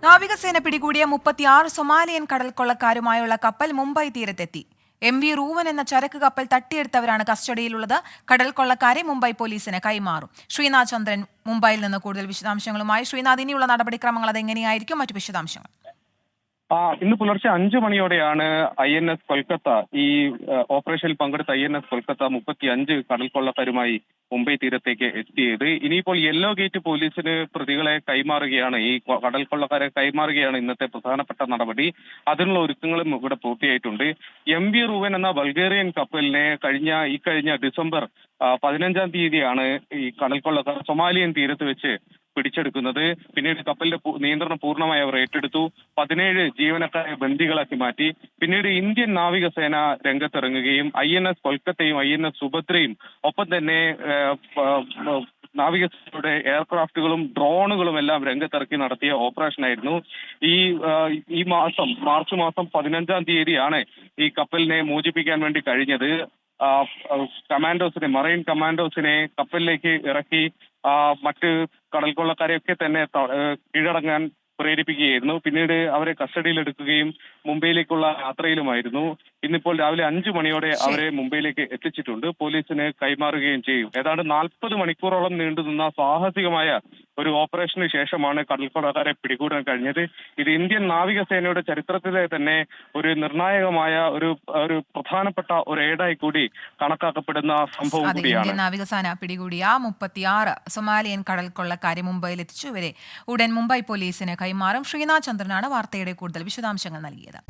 നാവികസേന പിടികൂടിയ 36 സൊമാലിയൻ കടൽക്കൊള്ളക്കാരുമായുള്ള കപ്പൽ മുംബൈ തീരത്തെത്തി. MV റൂവൻ എന്ന ചരക്ക് കപ്പൽ തട്ടിയെടുത്തവരാണ് കസ്റ്റഡിയിലുള്ളത്. കടൽക്കൊള്ളക്കാരെ മുംബൈ പോലീസിന് കൈമാറും. ശ്രീനാഥ് ചന്ദ്രൻ മുംബൈയിൽ നിന്ന് കൂടുതൽ വിശദാംശങ്ങളുമായി. ശ്രീനാഥ്, ഇനിയുള്ള നടപടിക്രമങ്ങൾ അതെങ്ങനെയായിരിക്കും? മറ്റു വിശദാംശങ്ങൾ. ഇന്ന് പുലർച്ചെ 5 മണിയോടെയാണ് INS കൊൽക്കത്ത ഈ ഓപ്പറേഷനിൽ പങ്കെടുത്ത INS കൊൽക്കത്ത 35 കടൽക്കൊള്ളക്കാരുമായി മുംബൈ തീരത്തേക്ക് എത്തിയത്. ഇനിയിപ്പോൾ യെല്ലോ ഗേറ്റ് പോലീസിന് പ്രതികളെ കൈമാറുകയാണ്, ഈ കടൽക്കൊള്ളക്കാരെ കൈമാറുകയാണ് ഇന്നത്തെ പ്രധാനപ്പെട്ട നടപടി. അതിനുള്ള ഒരുക്കങ്ങളും ഇവിടെ പൂർത്തിയായിട്ടുണ്ട്. MV റൂവൻ എന്ന ബൾഗേറിയൻ കപ്പലിനെ കഴിഞ്ഞ ഡിസംബർ 15-ാം തീയതിയാണ് ഈ കടൽക്കൊള്ളക്കാർ സൊമാലിയൻ തീരത്ത് വെച്ച് പിടിച്ചെടുക്കുന്നത്. പിന്നീട് കപ്പലിന്റെ നിയന്ത്രണം പൂർണ്ണമായി അവർ ഏറ്റെടുത്തു. 17 ജീവനക്കാരെ ബന്ദികളാക്കി മാറ്റി. പിന്നീട് ഇന്ത്യൻ നാവികസേന രംഗത്തിറങ്ങുകയും INS കൊൽക്കത്തയും INS സുഭദ്രയും ഒപ്പം തന്നെ നാവികസേനയുടെ എയർക്രാഫ്റ്റുകളും ഡ്രോണുകളും എല്ലാം രംഗത്തിറക്കി നടത്തിയ ഓപ്പറേഷനായിരുന്നു. ഈ മാർച്ച് മാസം 15-ാം തീയതിയാണ് ഈ കപ്പലിനെ മോചിപ്പിക്കാൻ വേണ്ടി കഴിഞ്ഞത്. മറൈൻ കമാൻഡോസിനെ കപ്പലിലേക്ക് ഇറക്കി മറ്റ് കടൽക്കൊള്ളക്കാരെയൊക്കെ തന്നെ കീഴടങ്ങാൻ പ്രേരിപ്പിക്കുകയായിരുന്നു. പിന്നീട് അവരെ കസ്റ്റഡിയിലെടുക്കുകയും മുംബൈയിലേക്കുള്ള യാത്രയിലുമായിരുന്നു. ഇന്നിപ്പോൾ രാവിലെ 5 മണിയോടെ അവരെ മുംബൈയിലേക്ക് എത്തിച്ചിട്ടുണ്ട്. പോലീസിന് കൈമാറുകയും ചെയ്യും. ഏതാണ്ട് 40 മണിക്കൂറോളം നീണ്ടുനിന്ന സാഹസികമായ ഒരു ഓപ്പറേഷന് ശേഷമാണ് കടൽക്കൊള്ളക്കാരെ പിടികൂടാൻ കഴിഞ്ഞത്. ഇത് ഇന്ത്യൻ നാവികസേനയുടെ ചരിത്രത്തിലെ തന്നെ ഒരു നിർണായകമായ ഒരു പ്രധാനപ്പെട്ട ഒരു ഏടായി കൂടി കണക്കാക്കപ്പെടുന്ന സംഭവം കൂടിയാണ്. ഇന്ത്യൻ നാവികസേന പിടികൂടിയ 36 സൊമാലിയൻ കടൽക്കൊള്ളക്കാരെ മുംബൈയിൽ എത്തിച്ചു. ഇവരെ ഉടൻ മുംബൈ പോലീസിന് കൈമാറും. ശ്രീനാഥ് ചന്ദ്രനാണ് വാർത്തയുടെ കൂടുതൽ വിശദാംശങ്ങൾ നൽകിയത്.